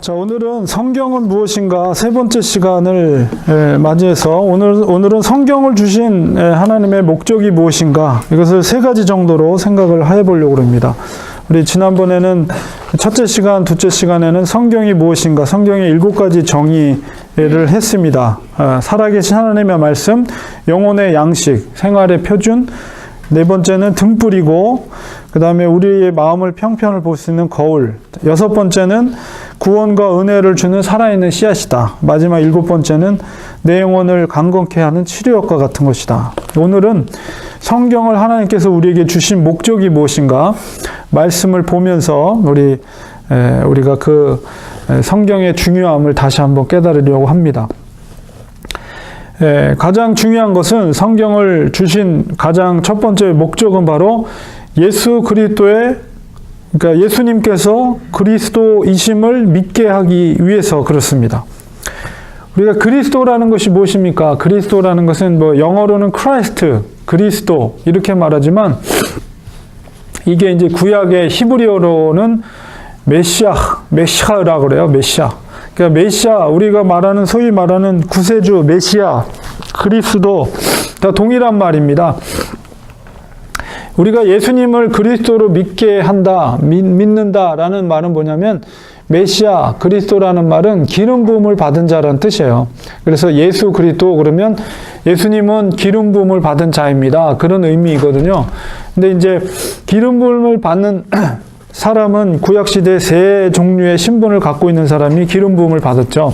자, 오늘은 성경은 무엇인가 세 번째 시간을 맞이해서 오늘은 성경을 주신 하나님의 목적이 무엇인가 이것을 세 가지 정도로 생각을 해보려고 합니다. 우리 지난번에는 첫째 시간, 둘째 시간에는 성경이 무엇인가, 성경의 7가지 정의를 했습니다. 살아계신 하나님의 말씀, 영혼의 양식, 생활의 표준, 네 번째는 등불이고, 그 다음에 우리의 마음을 평편을 볼 수 있는 거울, 여섯 번째는 구원과 은혜를 주는 살아있는 씨앗이다. 마지막 7번째는 내 영혼을 강건케 하는 치료효과 같은 것이다. 오늘은 성경을 하나님께서 우리에게 주신 목적이 무엇인가 말씀을 보면서 우리가 그 성경의 중요함을 다시 한번 깨달으려고 합니다. 가장 중요한 것은 성경을 주신 가장 첫 번째 목적은 바로 예수 그리스도의, 그러니까 예수님께서 그리스도이심을 믿게 하기 위해서 그렇습니다. 우리가 그리스도라는 것이 무엇입니까? 그리스도라는 것은 영어로는 크라이스트, 그리스도 이렇게 말하지만 이게 이제 구약의 히브리어로는 메시아라고 그래요. 메시아. 그러니까 메시아, 우리가 말하는 소위 말하는 구세주, 메시아, 그리스도 다 동일한 말입니다. 우리가 예수님을 그리스도로 믿게 한다, 믿는다라는 말은 뭐냐면 메시아, 그리스도라는 말은 기름 부음을 받은 자라는 뜻이에요. 그래서 예수 그리스도 그러면 예수님은 기름 부음을 받은 자입니다. 그런 의미이거든요. 근데 이제 기름 부음을 받는 사람은 구약시대 세 종류의 신분을 갖고 있는 사람이 기름 부음을 받았죠.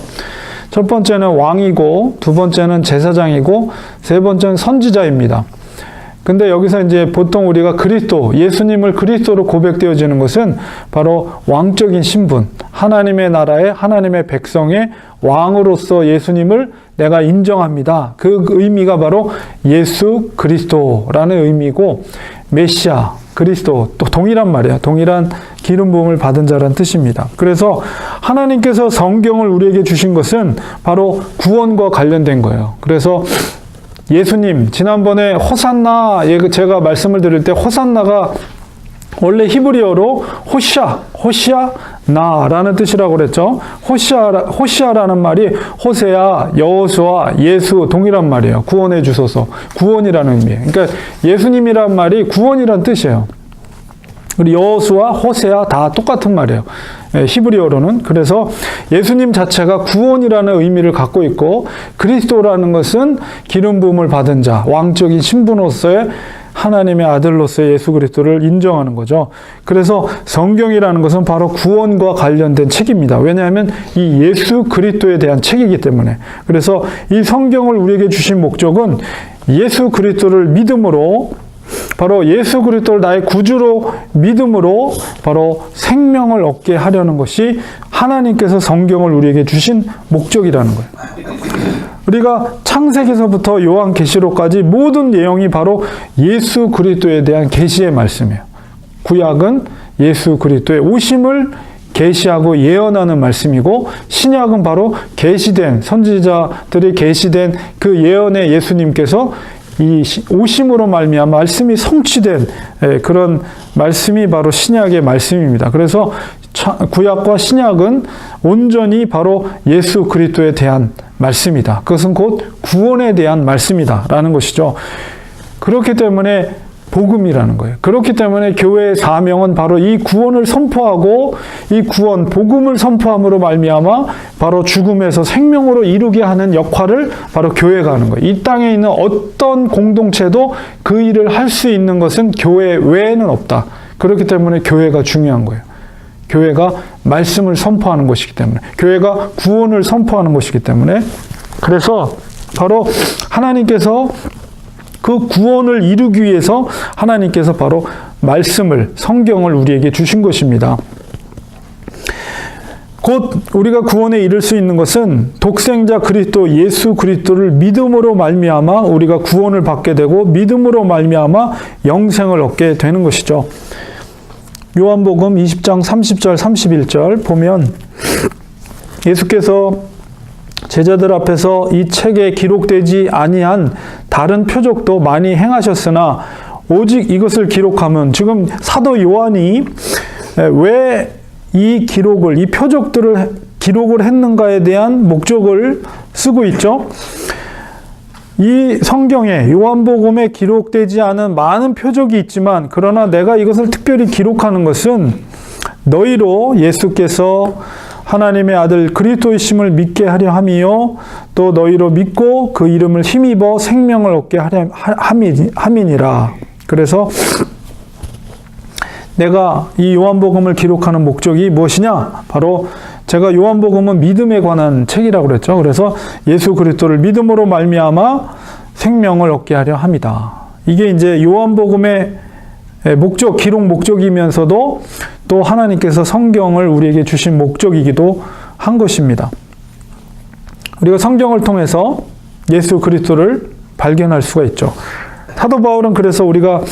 첫 번째는 왕이고, 두 번째는 제사장이고, 세 번째는 선지자입니다. 근데 여기서 이제 보통 우리가 그리스도, 예수님을 그리스도로 고백되어지는 것은 바로 왕적인 신분, 하나님의 나라의, 하나님의 백성의 왕으로서 예수님을 내가 인정합니다. 그 의미가 바로 예수 그리스도라는 의미고, 메시아, 그리스도, 또 동일한 말이에요. 동일한 기름 부음을 받은 자라는 뜻입니다. 그래서 하나님께서 성경을 우리에게 주신 것은 바로 구원과 관련된 거예요. 그래서 예수님, 지난번에 호산나, 제가 말씀을 드릴 때 호산나가 원래 히브리어로 호시아나라는 뜻이라고 그랬죠. 호시아라는 말이 호세아, 여호수아, 예수 동일한 말이에요. 구원해 주소서. 구원이라는 의미예요. 그러니까 예수님이란 말이 구원이란 뜻이에요. 우리 여호수아, 호세아 다 똑같은 말이에요. 히브리어로는. 그래서 예수님 자체가 구원이라는 의미를 갖고 있고, 그리스도라는 것은 기름 부음을 받은 자, 왕적인 신분으로서의 하나님의 아들로서의 예수 그리스도를 인정하는 거죠. 그래서 성경이라는 것은 바로 구원과 관련된 책입니다. 왜냐하면 이 예수 그리스도에 대한 책이기 때문에. 그래서 이 성경을 우리에게 주신 목적은 예수 그리스도를 믿음으로, 바로 예수 그리스도를 나의 구주로 믿음으로 바로 생명을 얻게 하려는 것이 하나님께서 성경을 우리에게 주신 목적이라는 거예요. 우리가 창세기서부터 요한계시록까지 모든 내용이 바로 예수 그리스도에 대한 계시의 말씀이에요. 구약은 예수 그리스도의 오심을 계시하고 예언하는 말씀이고, 신약은 바로 계시된, 선지자들이 계시된 그 예언의 예수님께서 이 오심으로 말미암아 말씀이 성취된 그런 말씀이 바로 신약의 말씀입니다. 그래서 구약과 신약은 온전히 바로 예수 그리스도에 대한 말씀이다. 그것은 곧 구원에 대한 말씀이다라는 것이죠. 그렇기 때문에 복음이라는 거예요. 그렇기 때문에 교회의 사명은 바로 이 구원을 선포하고, 이 구원, 복음을 선포함으로 말미암아 바로 죽음에서 생명으로 이루게 하는 역할을 바로 교회가 하는 거예요. 이 땅에 있는 어떤 공동체도 그 일을 할 수 있는 것은 교회 외에는 없다. 그렇기 때문에 교회가 중요한 거예요. 교회가 말씀을 선포하는 것이기 때문에, 교회가 구원을 선포하는 것이기 때문에, 그래서 바로 하나님께서 그 구원을 이루기 위해서 하나님께서 바로 말씀을, 성경을 우리에게 주신 것입니다. 곧 우리가 구원에 이를 수 있는 것은 독생자 그리스도 예수 그리스도를 믿음으로 말미암아 우리가 구원을 받게 되고, 믿음으로 말미암아 영생을 얻게 되는 것이죠. 요한복음 20장 30절 31절 보면 예수께서 제자들 앞에서 이 책에 기록되지 아니한 다른 표적도 많이 행하셨으나 오직 이것을 기록하면, 지금 사도 요한이 왜 이 기록을, 이 표적들을 기록을 했는가에 대한 목적을 쓰고 있죠. 이 성경에 요한복음에 기록되지 않은 많은 표적이 있지만 그러나 내가 이것을 특별히 기록하는 것은 너희로 예수께서 하나님의 아들 그리스도이심을 믿게 하려 함이요 또 너희로 믿고 그 이름을 힘입어 생명을 얻게 하려 함이니라. 그래서 내가 이 요한복음을 기록하는 목적이 무엇이냐? 바로 제가 요한복음은 믿음에 관한 책이라고 그랬죠. 그래서 예수 그리스도를 믿음으로 말미암아 생명을 얻게 하려 함이다. 이게 이제 요한복음의 목적, 기록 목적이면서도 또 하나님께서 성경을 우리에게 주신 목적이기도 한 것입니다. 우리가 성경을 통해서 예수 그리스도를 발견할 수가 있죠. 사도 바울은 그래서 우리가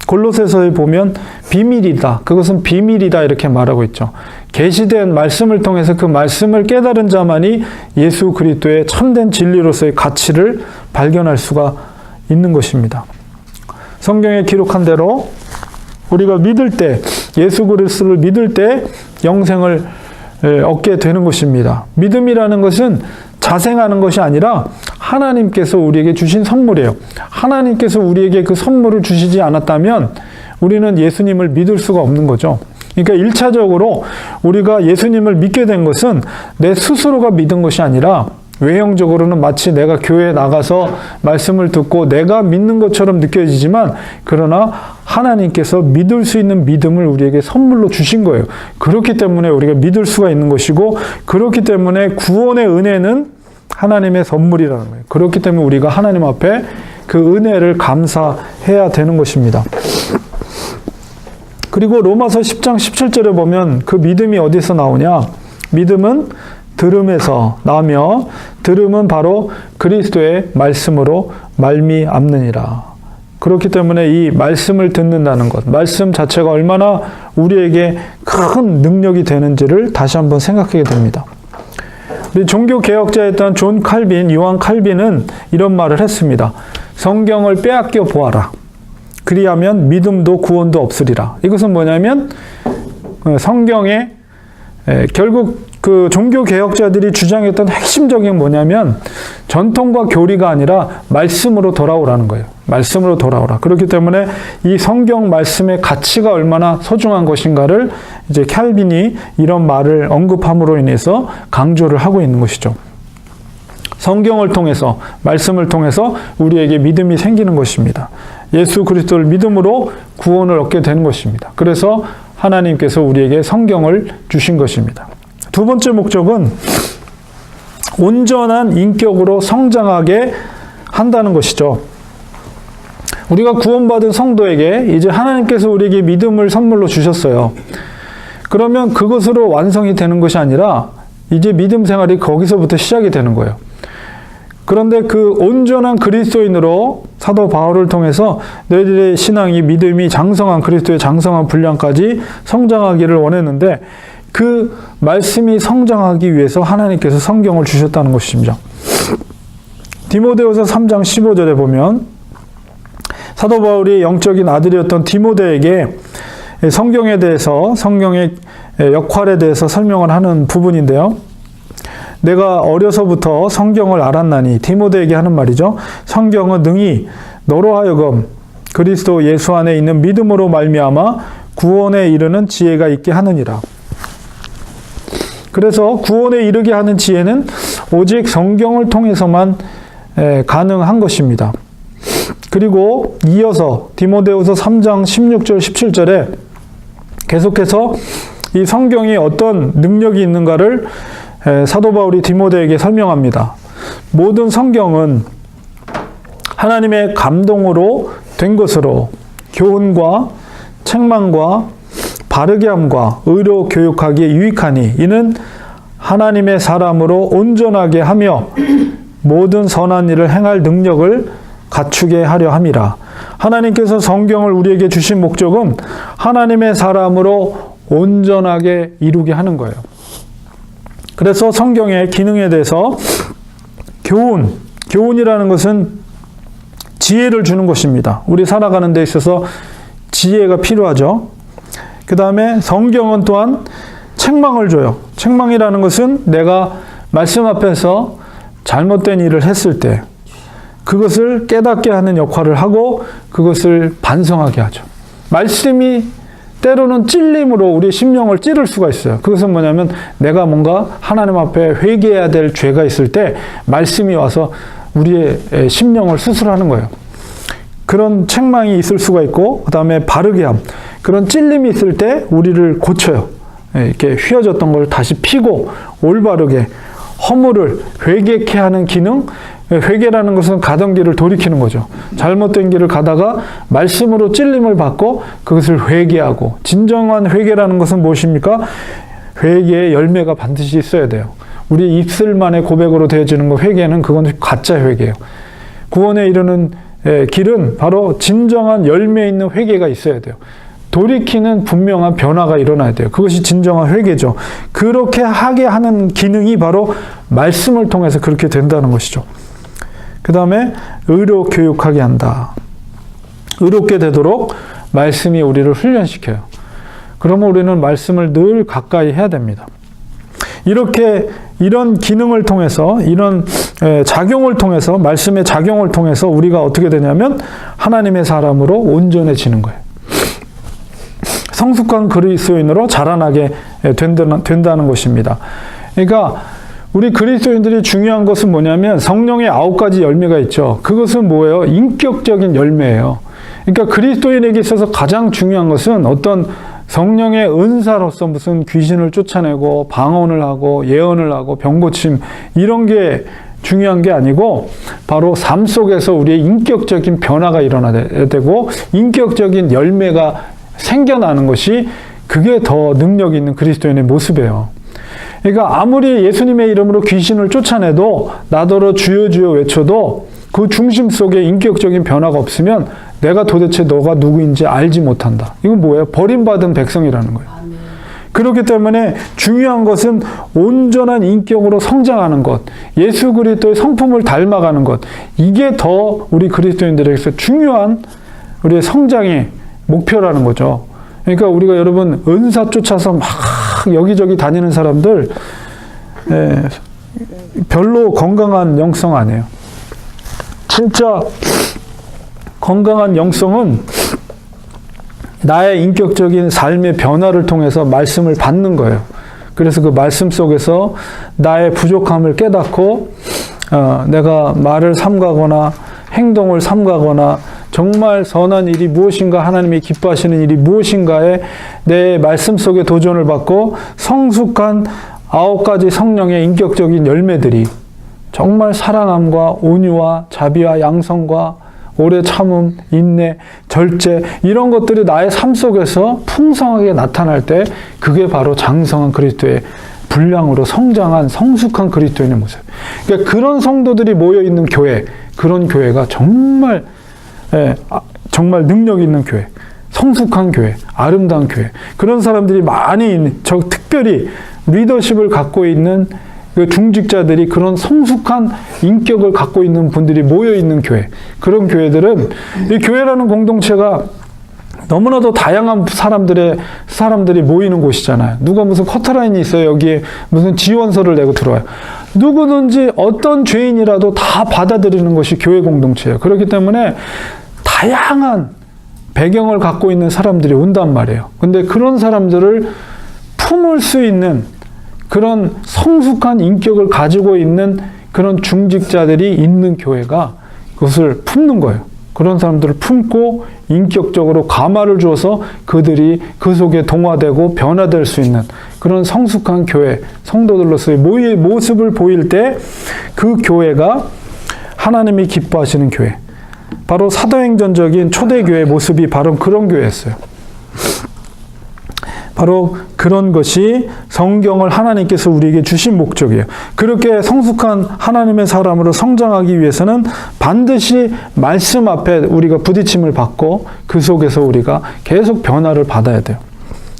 골로새서에 보면 비밀이다. 그것은 비밀이다 이렇게 말하고 있죠. 계시된 말씀을 통해서 그 말씀을 깨달은 자만이 예수 그리스도의 참된 진리로서의 가치를 발견할 수가 있는 것입니다. 성경에 기록한 대로 우리가 믿을 때, 예수 그리스도를 믿을 때 영생을 얻게 되는 것입니다. 믿음이라는 것은 자생하는 것이 아니라 하나님께서 우리에게 주신 선물이에요. 하나님께서 우리에게 그 선물을 주시지 않았다면 우리는 예수님을 믿을 수가 없는 거죠. 그러니까 1차적으로 우리가 예수님을 믿게 된 것은 내 스스로가 믿은 것이 아니라 외형적으로는 마치 내가 교회에 나가서 말씀을 듣고 내가 믿는 것처럼 느껴지지만 그러나 하나님께서 믿을 수 있는 믿음을 우리에게 선물로 주신 거예요. 그렇기 때문에 우리가 믿을 수가 있는 것이고 그렇기 때문에 구원의 은혜는 하나님의 선물이라는 거예요. 그렇기 때문에 우리가 하나님 앞에 그 은혜를 감사해야 되는 것입니다. 그리고 로마서 10장 17절에 보면 그 믿음이 어디서 나오냐? 믿음은 들음에서 나며 들음은 바로 그리스도의 말씀으로 말미암느니라. 그렇기 때문에 이 말씀을 듣는다는 것, 말씀 자체가 얼마나 우리에게 큰 능력이 되는지를 다시 한번 생각하게 됩니다. 우리 종교개혁자였던 존 칼빈, 요한 칼빈은 이런 말을 했습니다. 성경을 빼앗겨 보아라. 그리하면 믿음도 구원도 없으리라. 이것은 뭐냐면 성경에 결국 그 종교개혁자들이 주장했던 핵심적인 뭐냐면 전통과 교리가 아니라 말씀으로 돌아오라는 거예요. 말씀으로 돌아오라. 그렇기 때문에 이 성경 말씀의 가치가 얼마나 소중한 것인가를 이제 칼빈이 이런 말을 언급함으로 인해서 강조를 하고 있는 것이죠. 성경을 통해서, 말씀을 통해서 우리에게 믿음이 생기는 것입니다. 예수 그리스도를 믿음으로 구원을 얻게 되는 것입니다. 그래서 하나님께서 우리에게 성경을 주신 것입니다. 두 번째 목적은 온전한 인격으로 성장하게 한다는 것이죠. 우리가 구원받은 성도에게 이제 하나님께서 우리에게 믿음을 선물로 주셨어요. 그러면 그것으로 완성이 되는 것이 아니라 이제 믿음 생활이 거기서부터 시작이 되는 거예요. 그런데 그 온전한 그리스도인으로 사도 바울을 통해서 너희들의 신앙이 믿음이 장성한 그리스도의 장성한 분량까지 성장하기를 원했는데 그 말씀이 성장하기 위해서 하나님께서 성경을 주셨다는 것입니다. 디모데후서 3장 15절에 보면 사도 바울이 영적인 아들이었던 디모데에게 성경에 대해서 성경의 역할에 대해서 설명을 하는 부분인데요. 내가 어려서부터 성경을 알았나니 디모데에게 하는 말이죠. 성경은 능히 너로 하여금 그리스도 예수 안에 있는 믿음으로 말미암아 구원에 이르는 지혜가 있게 하느니라. 그래서 구원에 이르게 하는 지혜는 오직 성경을 통해서만 가능한 것입니다. 그리고 이어서 디모데후서 3장 16절 17절에 계속해서 이 성경이 어떤 능력이 있는가를 사도 바울이 디모데에게 설명합니다. 모든 성경은 하나님의 감동으로 된 것으로 교훈과 책망과 바르게 함과 의로 교육하기에 유익하니 이는 하나님의 사람으로 온전하게 하며 모든 선한 일을 행할 능력을 갖추게 하려 함이라. 하나님께서 성경을 우리에게 주신 목적은 하나님의 사람으로 온전하게 이루게 하는 거예요. 그래서 성경의 기능에 대해서 교훈이라는 것은 지혜를 주는 것입니다. 우리 살아가는 데 있어서 지혜가 필요하죠. 그 다음에 성경은 또한 책망을 줘요. 책망이라는 것은 내가 말씀 앞에서 잘못된 일을 했을 때 그것을 깨닫게 하는 역할을 하고 그것을 반성하게 하죠. 말씀이 때로는 찔림으로 우리 심령을 찌를 수가 있어요. 그것은 뭐냐면 내가 뭔가 하나님 앞에 회개해야 될 죄가 있을 때 말씀이 와서 우리의 심령을 수술하는 거예요. 그런 책망이 있을 수가 있고, 그 다음에 바르게 함. 그런 찔림이 있을 때 우리를 고쳐요. 이렇게 휘어졌던 걸 다시 피고 올바르게 허물을 회개케 하는 기능. 회개라는 것은 가던 길을 돌이키는 거죠. 잘못된 길을 가다가 말씀으로 찔림을 받고 그것을 회개하고, 진정한 회개라는 것은 무엇입니까? 회개의 열매가 반드시 있어야 돼요. 우리 입술만의 고백으로 되어지는 거 회개는 그건 가짜 회개예요. 구원에 이르는 길은 바로 진정한 열매 있는 회개가 있어야 돼요. 돌이키는 분명한 변화가 일어나야 돼요. 그것이 진정한 회개죠. 그렇게 하게 하는 기능이 바로 말씀을 통해서 그렇게 된다는 것이죠. 그 다음에 의로 교육하게 한다. 의롭게 되도록 말씀이 우리를 훈련시켜요. 그러면 우리는 말씀을 늘 가까이 해야 됩니다. 이렇게 이런 기능을 통해서, 이런 작용을 통해서, 말씀의 작용을 통해서 우리가 어떻게 되냐면 하나님의 사람으로 온전해지는 거예요. 성숙한 그리스도인으로 자라나게 된다는 것입니다. 그러니까 우리 그리스도인들이 중요한 것은 뭐냐면 성령의 9가지 열매가 있죠. 그것은 뭐예요? 인격적인 열매예요. 그러니까 그리스도인에게 있어서 가장 중요한 것은 어떤 성령의 은사로서 무슨 귀신을 쫓아내고 방언을 하고 예언을 하고 병고침 이런 게 중요한 게 아니고 바로 삶 속에서 우리의 인격적인 변화가 일어나야 되고 인격적인 열매가 생겨나는 것이 그게 더 능력 있는 그리스도인의 모습이에요. 그러니까 아무리 예수님의 이름으로 귀신을 쫓아내도 나더러 주여 주여 외쳐도 그 중심 속에 인격적인 변화가 없으면 내가 도대체 너가 누구인지 알지 못한다. 이건 뭐예요? 버림받은 백성이라는 거예요. 그렇기 때문에 중요한 것은 온전한 인격으로 성장하는 것, 예수 그리스도의 성품을 닮아가는 것, 이게 더 우리 그리스도인들에게서 중요한 우리의 성장의 목표라는 거죠. 그러니까 우리가 여러분 은사 쫓아서 막 여기저기 다니는 사람들 별로 건강한 영성 아니에요. 진짜 건강한 영성은 나의 인격적인 삶의 변화를 통해서 말씀을 받는 거예요. 그래서 그 말씀 속에서 나의 부족함을 깨닫고 내가 말을 삼가거나 행동을 삼가거나 정말 선한 일이 무엇인가, 하나님이 기뻐하시는 일이 무엇인가에 내 말씀 속에 도전을 받고 성숙한 9가지 성령의 인격적인 열매들이 정말 사랑함과 온유와 자비와 양성과 오래 참음, 인내, 절제 이런 것들이 나의 삶 속에서 풍성하게 나타날 때 그게 바로 장성한 그리스도의 분량으로 성장한 성숙한 그리스도인의 모습. 그러니까 그런 성도들이 모여있는 교회, 그런 교회가 정말 능력 있는 교회, 성숙한 교회, 아름다운 교회, 그런 사람들이 많이 있는, 특별히 리더십을 갖고 있는 그 중직자들이 그런 성숙한 인격을 갖고 있는 분들이 모여있는 교회, 그런 교회들은 이 교회라는 공동체가 너무나도 다양한 사람들이 모이는 곳이잖아요. 누가 무슨 커트라인이 있어요. 여기에 무슨 지원서를 내고 들어와요. 누구든지 어떤 죄인이라도 다 받아들이는 것이 교회 공동체예요. 그렇기 때문에 다양한 배경을 갖고 있는 사람들이 온단 말이에요. 근데 그런 사람들을 품을 수 있는 그런 성숙한 인격을 가지고 있는 그런 중직자들이 있는 교회가 그것을 품는 거예요. 그런 사람들을 품고 인격적으로 감화를 주어서 그들이 그 속에 동화되고 변화될 수 있는 그런 성숙한 교회, 성도들로서의 모습을 보일 때 그 교회가 하나님이 기뻐하시는 교회, 바로 사도행전적인 초대교회의 모습이 바로 그런 교회였어요. 바로 그런 것이 성경을 하나님께서 우리에게 주신 목적이에요. 그렇게 성숙한 하나님의 사람으로 성장하기 위해서는 반드시 말씀 앞에 우리가 부딪힘을 받고 그 속에서 우리가 계속 변화를 받아야 돼요.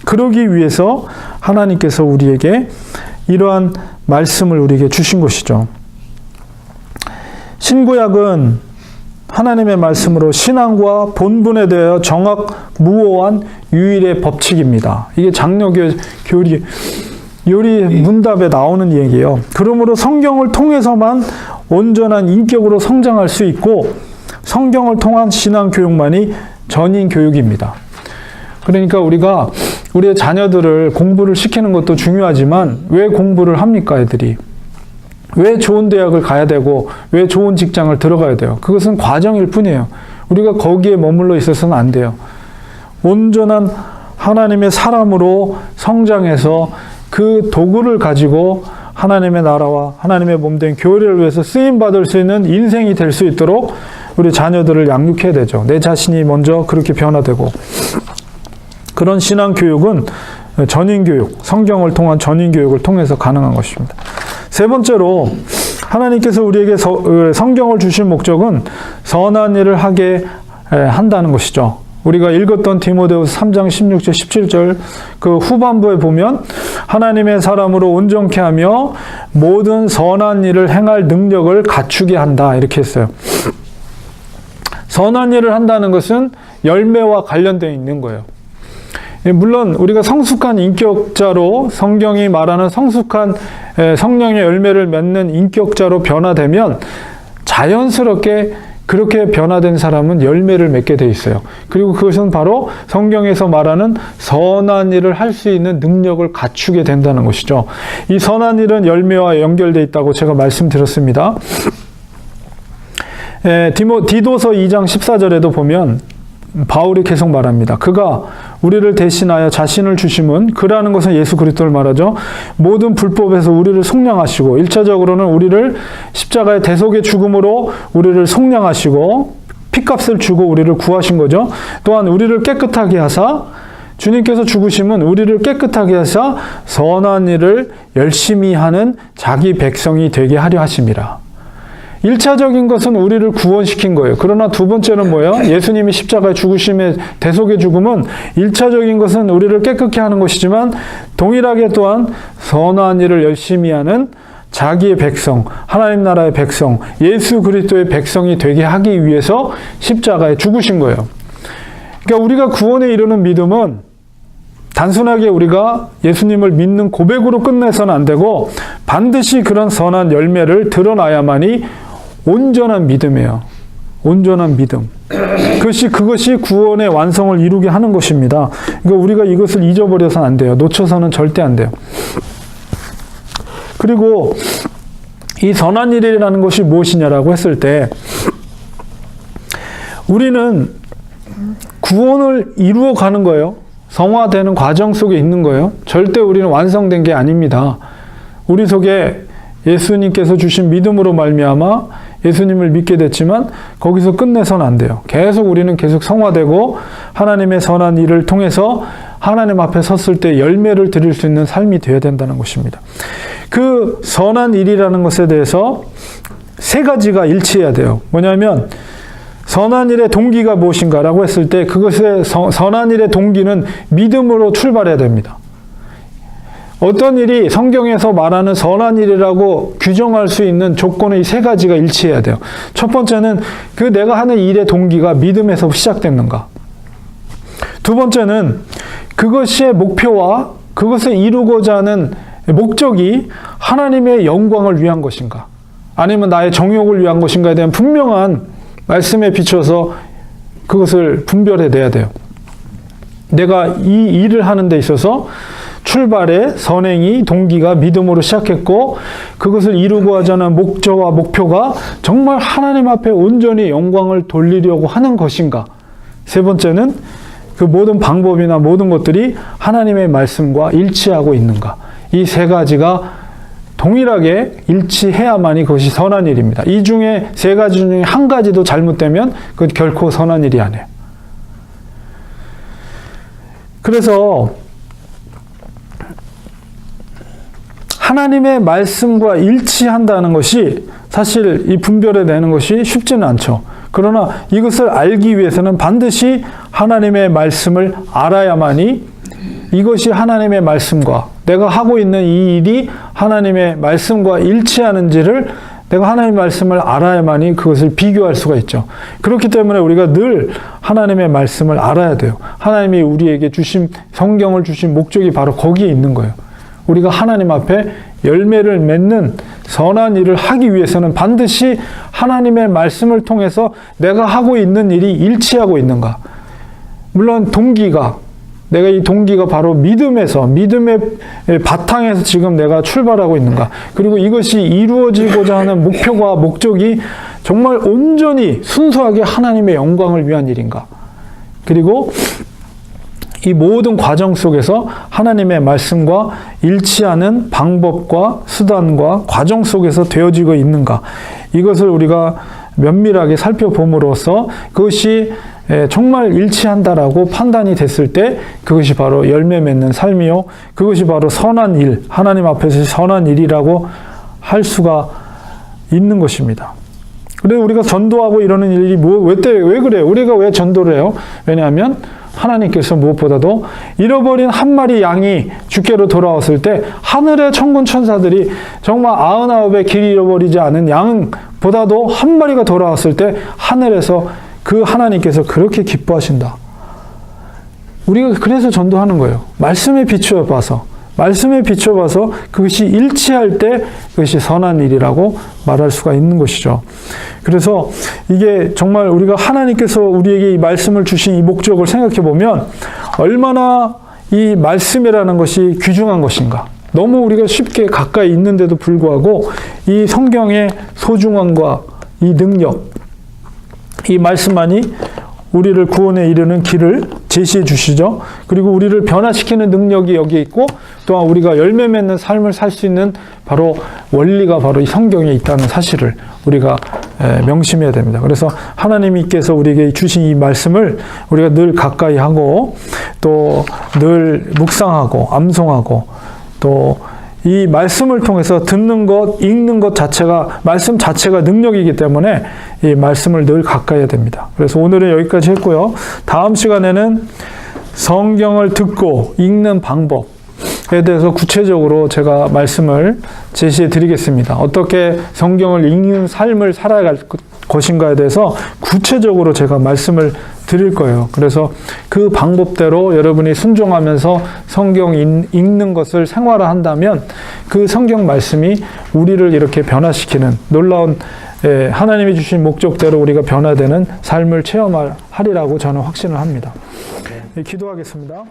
그러기 위해서 하나님께서 우리에게 이러한 말씀을 우리에게 주신 것이죠. 신구약은 하나님의 말씀으로 신앙과 본분에 대하여 정확무오한 유일의 법칙입니다. 이게 장로교 교리 요리 문답에 나오는 얘기예요. 그러므로 성경을 통해서만 온전한 인격으로 성장할 수 있고 성경을 통한 신앙 교육만이 전인 교육입니다. 그러니까 우리가 우리의 자녀들을 공부를 시키는 것도 중요하지만 왜 공부를 합니까, 애들이? 왜 좋은 대학을 가야 되고 왜 좋은 직장을 들어가야 돼요? 그것은 과정일 뿐이에요. 우리가 거기에 머물러 있어서는 안 돼요. 온전한 하나님의 사람으로 성장해서 그 도구를 가지고 하나님의 나라와 하나님의 몸된 교회를 위해서 쓰임받을 수 있는 인생이 될 수 있도록 우리 자녀들을 양육해야 되죠. 내 자신이 먼저 그렇게 변화되고. 그런 신앙교육은 전인교육, 성경을 통한 전인교육을 통해서 가능한 것입니다. 세 번째로 하나님께서 우리에게 성경을 주신 목적은 선한 일을 하게 한다는 것이죠. 우리가 읽었던 디모데후서 3장 16절 17절 그 후반부에 보면 하나님의 사람으로 온전케 하며 모든 선한 일을 행할 능력을 갖추게 한다 이렇게 했어요. 선한 일을 한다는 것은 열매와 관련되어 있는 거예요. 물론 우리가 성숙한 인격자로 성경이 말하는 성숙한 성령의 열매를 맺는 인격자로 변화되면 자연스럽게 그렇게 변화된 사람은 열매를 맺게 돼 있어요. 그리고 그것은 바로 성경에서 말하는 선한 일을 할 수 있는 능력을 갖추게 된다는 것이죠. 이 선한 일은 열매와 연결되어 있다고 제가 말씀드렸습니다. 디도서 2장 14절에도 보면 바울이 계속 말합니다. 그가 우리를 대신하여 자신을 주심은 그라는 것은 예수 그리스도를 말하죠. 모든 불법에서 우리를 속량하시고 1차적으로는 우리를 십자가의 대속의 죽음으로 우리를 속량하시고 핏값을 주고 우리를 구하신 거죠. 또한 우리를 깨끗하게 하사 주님께서 죽으심은 우리를 깨끗하게 하사 선한 일을 열심히 하는 자기 백성이 되게 하려 하심이라. 1차적인 것은 우리를 구원시킨 거예요. 그러나 두 번째는 뭐예요? 예수님이 십자가에 죽으심의 대속의 죽음은 1차적인 것은 우리를 깨끗게 하는 것이지만 동일하게 또한 선한 일을 열심히 하는 자기의 백성, 하나님 나라의 백성, 예수 그리스도의 백성이 되게 하기 위해서 십자가에 죽으신 거예요. 그러니까 우리가 구원에 이르는 믿음은 단순하게 우리가 예수님을 믿는 고백으로 끝내서는 안 되고 반드시 그런 선한 열매를 드러나야만이 온전한 믿음이에요. 온전한 믿음. 그것이 구원의 완성을 이루게 하는 것입니다. 그러니까 우리가 이것을 잊어버려서는 안 돼요. 놓쳐서는 절대 안 돼요. 그리고 이 선한 일이라는 것이 무엇이냐라고 했을 때 우리는 구원을 이루어가는 거예요. 성화되는 과정 속에 있는 거예요. 절대 우리는 완성된 게 아닙니다. 우리 속에 예수님께서 주신 믿음으로 말미암아 예수님을 믿게 됐지만 거기서 끝내서는 안 돼요. 계속 우리는 계속 성화되고 하나님의 선한 일을 통해서 하나님 앞에 섰을 때 열매를 드릴 수 있는 삶이 되어야 된다는 것입니다. 그 선한 일이라는 것에 대해서 세 가지가 일치해야 돼요. 뭐냐면 선한 일의 동기가 무엇인가라고 했을 때 그것의 선한 일의 동기는 믿음으로 출발해야 됩니다. 어떤 일이 성경에서 말하는 선한 일이라고 규정할 수 있는 조건의 세 가지가 일치해야 돼요. 첫 번째는 그 내가 하는 일의 동기가 믿음에서 시작됐는가. 두 번째는 그것의 목표와 그것을 이루고자 하는 목적이 하나님의 영광을 위한 것인가 아니면 나의 정욕을 위한 것인가에 대한 분명한 말씀에 비춰서 그것을 분별해내야 돼요. 내가 이 일을 하는 데 있어서 출발의 선행이 동기가 믿음으로 시작했고 그것을 이루고자 하는 목적과 목표가 정말 하나님 앞에 온전히 영광을 돌리려고 하는 것인가. 세 번째는 그 모든 방법이나 모든 것들이 하나님의 말씀과 일치하고 있는가. 이 세 가지가 동일하게 일치해야만이 그것이 선한 일입니다. 이 중에 세 가지 중에 한 가지도 잘못되면 그건 결코 선한 일이 아니에요. 그래서 하나님의 말씀과 일치한다는 것이 사실 이 분별해내는 것이 쉽지는 않죠. 그러나 이것을 알기 위해서는 반드시 하나님의 말씀을 알아야만이 이것이 하나님의 말씀과 내가 하고 있는 이 일이 하나님의 말씀과 일치하는지를 내가 하나님의 말씀을 알아야만이 그것을 비교할 수가 있죠. 그렇기 때문에 우리가 늘 하나님의 말씀을 알아야 돼요. 하나님이 우리에게 주신 성경을 주신 목적이 바로 거기에 있는 거예요. 우리가 하나님 앞에 열매를 맺는 선한 일을 하기 위해서는 반드시 하나님의 말씀을 통해서 내가 하고 있는 일이 일치하고 있는가. 물론 동기가, 내가 이 동기가 바로 믿음의 바탕에서 지금 내가 출발하고 있는가. 그리고 이것이 이루어지고자 하는 목표와 목적이 정말 온전히 순수하게 하나님의 영광을 위한 일인가. 그리고 이 모든 과정 속에서 하나님의 말씀과 일치하는 방법과 수단과 과정 속에서 되어지고 있는가. 이것을 우리가 면밀하게 살펴봄으로써 그것이 정말 일치한다라고 판단이 됐을 때 그것이 바로 열매 맺는 삶이요. 그것이 바로 선한 일, 하나님 앞에서 선한 일이라고 할 수가 있는 것입니다. 그래서 우리가 전도하고 이러는 일이 왜 그래요? 우리가 왜 전도를 해요? 왜냐하면 하나님께서 무엇보다도 잃어버린 한 마리 양이 주께로 돌아왔을 때 하늘의 천군 천사들이 정말 99의 길 잃어버리지 않은 양보다도 한 마리가 돌아왔을 때 하늘에서 그 하나님께서 그렇게 기뻐하신다. 우리가 그래서 전도하는 거예요. 말씀에 비추어봐서 그것이 일치할 때 그것이 선한 일이라고 말할 수가 있는 것이죠. 그래서 이게 정말 우리가 하나님께서 우리에게 이 말씀을 주신 이 목적을 생각해 보면 얼마나 이 말씀이라는 것이 귀중한 것인가. 너무 우리가 쉽게 가까이 있는데도 불구하고 이 성경의 소중함과 이 능력, 이 말씀만이 우리를 구원에 이르는 길을 제시해 주시죠. 그리고 우리를 변화시키는 능력이 여기에 있고 또한 우리가 열매 맺는 삶을 살 수 있는 바로 원리가 바로 이 성경에 있다는 사실을 우리가 명심해야 됩니다. 그래서 하나님께서 우리에게 주신 이 말씀을 우리가 늘 가까이 하고 또 늘 묵상하고 암송하고 또 이 말씀을 통해서 듣는 것, 읽는 것 자체가 말씀 자체가 능력이기 때문에 이 말씀을 늘 가까이 해야 됩니다. 그래서 오늘은 여기까지 했고요. 다음 시간에는 성경을 듣고 읽는 방법에 대해서 구체적으로 제가 말씀을 제시해 드리겠습니다. 어떻게 성경을 읽는 삶을 살아갈 것인가에 대해서 구체적으로 제가 말씀을 드릴 거예요. 그래서 그 방법대로 여러분이 순종하면서 성경 읽는 것을 생활화한다면 그 성경 말씀이 우리를 이렇게 변화시키는 놀라운 하나님이 주신 목적대로 우리가 변화되는 삶을 체험하리라고 저는 확신을 합니다. 기도하겠습니다.